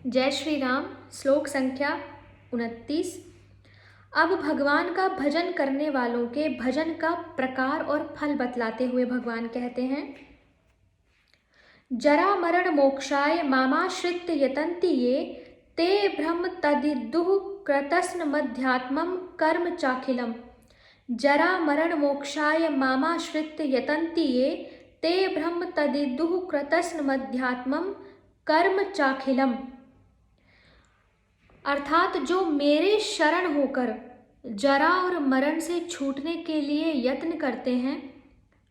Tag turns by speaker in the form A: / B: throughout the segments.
A: जय श्री राम। श्लोक संख्या 29। अब भगवान का भजन करने वालों के भजन का प्रकार और फल बतलाते हुए भगवान कहते हैं, जरा मरण मोक्षाय मामाश्रित्य यतन्ति ये ते ब्रह्म तदिदुः कृतस्न मध्यात्मं कर्म चाखिलम्। जरा मरण मोक्षाय मामाश्रित्य यतन्ति ये ते ब्रह्म तदिदुः कृतस्न मध्यात्मं कर्म चाखिलम्। अर्थात जो मेरे शरण होकर जरा और मरण से छूटने के लिए यत्न करते हैं,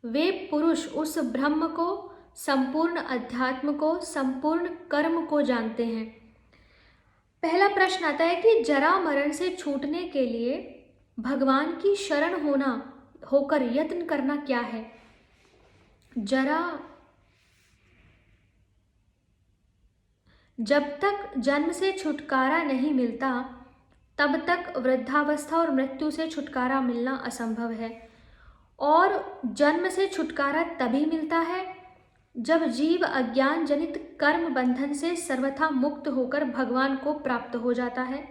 A: वे पुरुष उस ब्रह्म को, संपूर्ण अध्यात्म को, संपूर्ण कर्म को जानते हैं। पहला प्रश्न आता है कि जरा मरण से छूटने के लिए भगवान की शरण होकर यत्न करना क्या है। जरा, जब तक जन्म से छुटकारा नहीं मिलता तब तक वृद्धावस्था और मृत्यु से छुटकारा मिलना असंभव है। और जन्म से छुटकारा तभी मिलता है जब जीव अज्ञान जनित कर्म बंधन से सर्वथा मुक्त होकर भगवान को प्राप्त हो जाता है।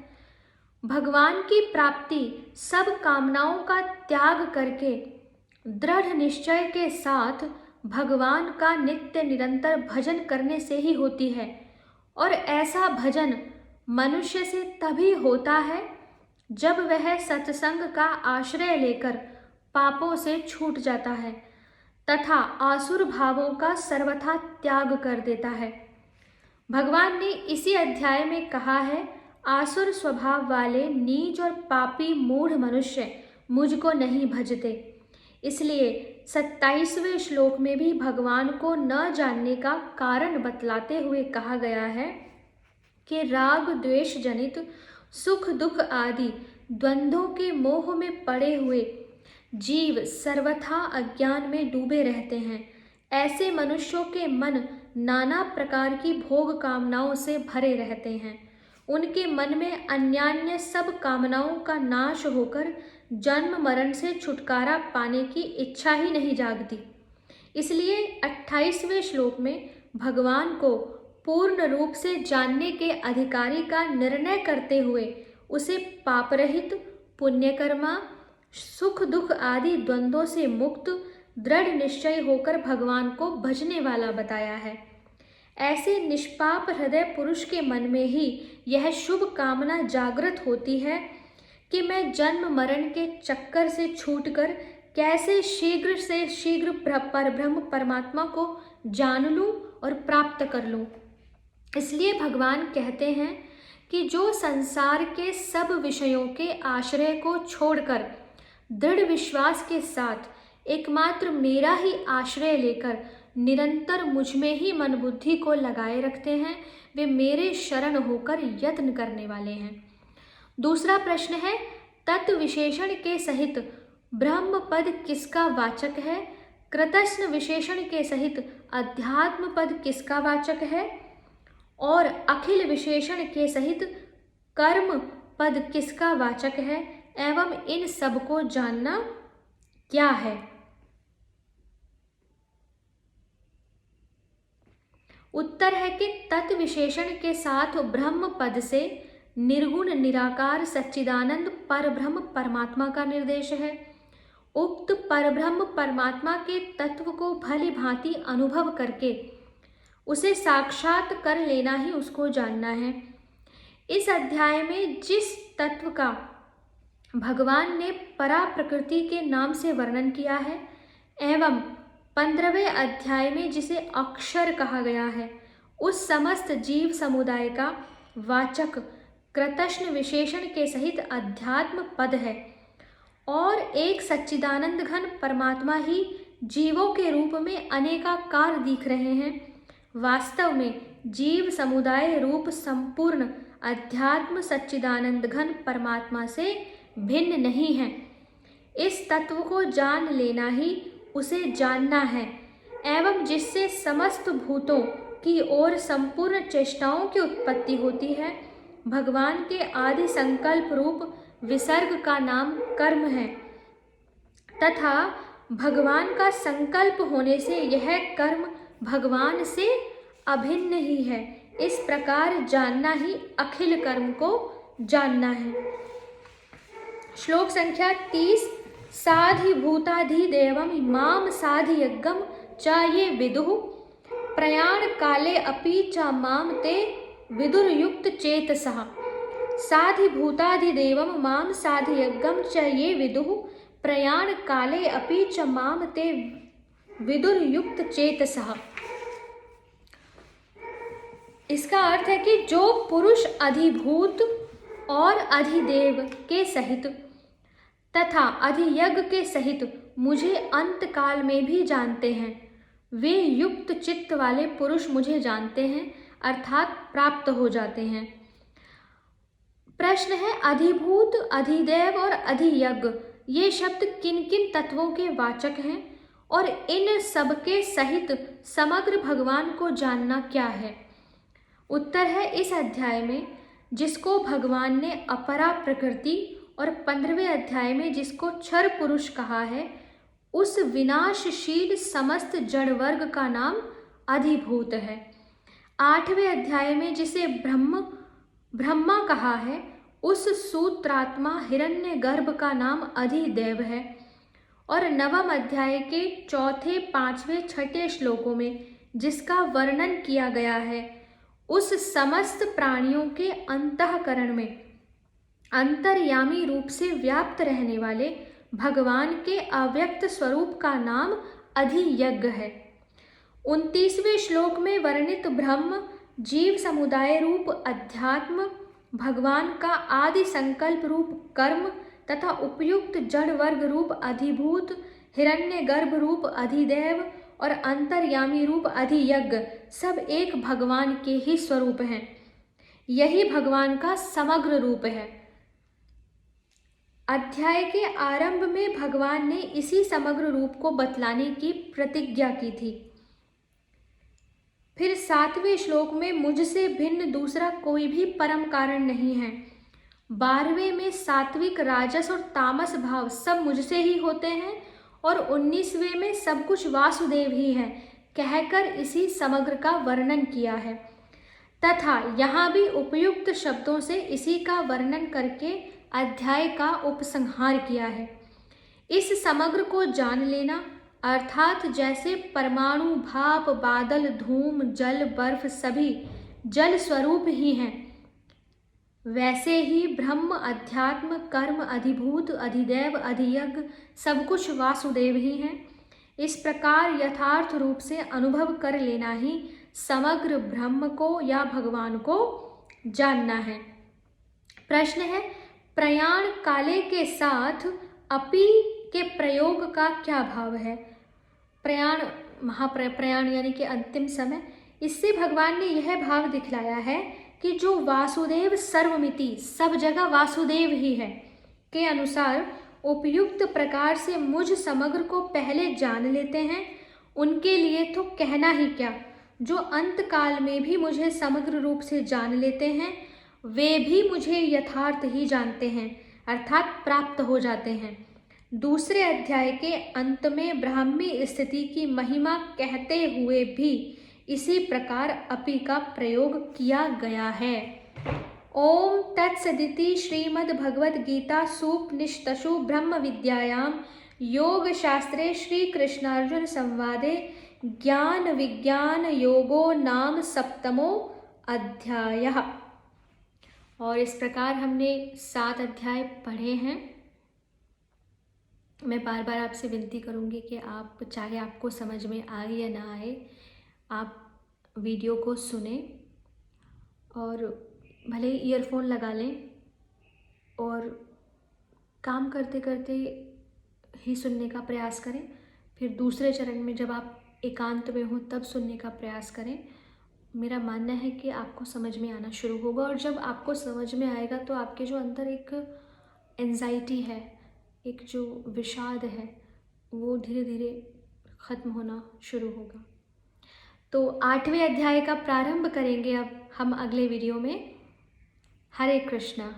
A: भगवान की प्राप्ति सब कामनाओं का त्याग करके दृढ़ निश्चय के साथ भगवान का नित्य निरंतर भजन करने से ही होती है। और ऐसा भजन मनुष्य से तभी होता है जब वह सत्संग का आश्रय लेकर पापों से छूट जाता है तथा आसुर भावों का सर्वथा त्याग कर देता है। भगवान ने इसी अध्याय में कहा है, आसुर स्वभाव वाले नीच और पापी मूढ़ मनुष्य मुझको नहीं भजते। इसलिए 27वें श्लोक में भी भगवान को न जानने का कारण बतलाते हुए कहा गया है कि राग द्वेष जनित सुख दुख आदि द्वंद्वों के मोह में पड़े हुए जीव सर्वथा अज्ञान में डूबे रहते हैं। ऐसे मनुष्यों के मन नाना प्रकार की भोग कामनाओं से भरे रहते हैं। उनके मन में अन्यान्य सब कामनाओं का नाश होकर जन्म मरण से छुटकारा पाने की इच्छा ही नहीं जागती। इसलिए 28वें श्लोक में भगवान को पूर्ण रूप से जानने के अधिकारी का निर्णय करते हुए उसे पापरहित, पुण्यकर्मा, सुख दुख आदि द्वंद्वों से मुक्त, दृढ़ निश्चय होकर भगवान को भजने वाला बताया है। ऐसे निष्पाप हृदय पुरुष के मन में ही यह शुभ कामना जागृत होती है कि मैं जन्म मरण के चक्कर से छूटकर कैसे शीघ्र से शीघ्र परब्रह्म परमात्मा को जान लूं और प्राप्त कर लूं। इसलिए भगवान कहते हैं कि जो संसार के सब विषयों के आश्रय को छोड़कर दृढ़ विश्वास के साथ एकमात्र मेरा ही आश्रय लेकर निरंतर मुझ में ही मन बुद्धि को लगाए रखते हैं, वे मेरे शरण होकर यत्न करने वाले हैं। दूसरा प्रश्न है, तत्व विशेषण के सहित ब्रह्म पद किसका वाचक है? कृतस्न विशेषण के सहित अध्यात्म पद किसका वाचक है? और अखिल विशेषण के सहित कर्म पद किसका वाचक है? एवं इन सब को जानना क्या है? उत्तर है कि तत्व विशेषण के साथ ब्रह्म पद से निर्गुण निराकार सच्चिदानंद परब्रह्म परमात्मा का निर्देश है। उक्त परब्रह्म परमात्मा के तत्व को भली भांति अनुभव करके उसे साक्षात कर लेना ही उसको जानना है। इस अध्याय में जिस तत्व का भगवान ने परा प्रकृति के नाम से वर्णन किया है एवं 15वें अध्याय में जिसे अक्षर कहा गया है, उस समस्त जीव समुदाय का वाचक कृतस्न विशेषण के सहित अध्यात्म पद है। और एक सच्चिदानंद घन परमात्मा ही जीवों के रूप में अनेकाकार दिख रहे हैं। वास्तव में जीव समुदाय रूप संपूर्ण अध्यात्म सच्चिदानंद घन परमात्मा से भिन्न नहीं है। इस तत्व को जान लेना ही उसे जानना है एवं जिससे समस्त भूतों की ओर संपूर्ण चेष्टाओं की उत्पत्ति होती है। भगवान के आदि संकल्प रूप विसर्ग का नाम कर्म है तथा भगवान का संकल्प होने से यह कर्म भगवान से अभिन्न ही है। इस प्रकार जानना ही अखिल कर्म को जानना है। श्लोक संख्या 30। साधिभूताधिदेवं माम साधियज्ञं च ये विदुः प्रयाण काले अपि च माम ते विदुर्युक्त चेतसः। साधिभूताधिदेवं माम साधियज्ञं च ये विदुः प्रयाण काले अपि च माम ते विदुर्युक्त चेतसः। इसका अर्थ है कि जो पुरुष अधिभूत और अधिदेव के सहित तथा अधियज्ञ के सहित मुझे अंत काल में भी जानते हैं, वे युक्त चित्त वाले पुरुष मुझे जानते हैं अर्थात प्राप्त हो जाते हैं। प्रश्न है, अधिभूत, अधिदेव और अधियज्ञ ये शब्द किन किन तत्वों के वाचक हैं और इन सबके सहित समग्र भगवान को जानना क्या है? उत्तर है, इस अध्याय में जिसको भगवान ने अपरा प्रकृति और 15वें अध्याय में जिसको क्षर पुरुष कहा है, उस विनाशशील समस्त जड़ वर्ग का नाम अधिभूत है। 8वें अध्याय में जिसे ब्रह्मा कहा है, उस सूत्रात्मा हिरण्य गर्भ का नाम अधिदेव है। और 9वें अध्याय के 4, 5वें, 6ठे श्लोकों में जिसका वर्णन किया गया है, उस समस्त प्राणियों के अंतःकरण में अंतर्यामी रूप से व्याप्त रहने वाले भगवान के अव्यक्त स्वरूप का नाम अधियज्ञ है। 29वें श्लोक में वर्णित ब्रह्म, जीव समुदाय रूप अध्यात्म, भगवान का आदि संकल्प रूप कर्म तथा उपयुक्त जड़ वर्ग रूप अधिभूत, हिरण्य गर्भ रूप अधिदेव और अंतर्यामी रूप अधियज्ञ सब एक भगवान के ही स्वरूप हैं। यही भगवान का समग्र रूप है। अध्याय के आरंभ में भगवान ने इसी समग्र रूप को बतलाने की प्रतिज्ञा की थी। फिर 7वें श्लोक में मुझसे भिन्न दूसरा कोई भी परम कारण नहीं है। 12वें में सात्विक, राजस और तामस भाव सब मुझसे ही होते हैं और 19वें में सब कुछ वासुदेव ही है कहकर इसी समग्र का वर्णन किया है तथा यहाँ भी उपयुक्त शब्दों से इसी का वर्णन करके अध्याय का उपसंहार किया है। इस समग्र को जान लेना अर्थात जैसे परमाणु, भाप, बादल, धूम, जल, बर्फ सभी जल स्वरूप ही हैं, वैसे ही ब्रह्म, अध्यात्म, कर्म, अधिभूत, अधिदेव, अधियज्ञ सब कुछ वासुदेव ही हैं। इस प्रकार यथार्थ रूप से अनुभव कर लेना ही समग्र ब्रह्म को या भगवान को जानना है। प्रश्न है, प्रयाण काले के साथ अपि के प्रयोग का क्या भाव है? प्रयाण, महाप्रयाण यानी कि अंतिम समय। इससे भगवान ने यह भाव दिखलाया है कि जो वासुदेव सर्वमिति, सब जगह वासुदेव ही है, के अनुसार उपयुक्त प्रकार से मुझ समग्र को पहले जान लेते हैं, उनके लिए तो कहना ही क्या, जो अंत काल में भी मुझे समग्र रूप से जान लेते हैं, वे भी मुझे यथार्थ ही जानते हैं अर्थात प्राप्त हो जाते हैं। दूसरे अध्याय के अंत में ब्राह्मी स्थिति की महिमा कहते हुए भी इसी प्रकार अपि का प्रयोग किया गया है। ओम तत्सदिति श्रीमद्भगवद गीता सूपनिषत्सु ब्रह्म विद्यायां योग शास्त्रे श्री कृष्णार्जुन संवादे ज्ञान विज्ञान योगो नाम 7वां अध्याय। और इस प्रकार हमने 7 अध्याय पढ़े हैं। मैं बार बार आपसे विनती करूंगी कि आप, चाहे आपको समझ में आए या ना आए, आप वीडियो को सुने और भले ही ईयरफोन लगा लें और काम करते करते ही सुनने का प्रयास करें। फिर दूसरे चरण में जब आप एकांत में हो तब सुनने का प्रयास करें। मेरा मानना है कि आपको समझ में आना शुरू होगा और जब आपको समझ में आएगा तो आपके जो अंदर एक एंजाइटी है, एक जो विषाद है, वो धीरे धीरे ख़त्म होना शुरू होगा। तो 8वें अध्याय का प्रारंभ करेंगे अब हम अगले वीडियो में। हरे कृष्णा।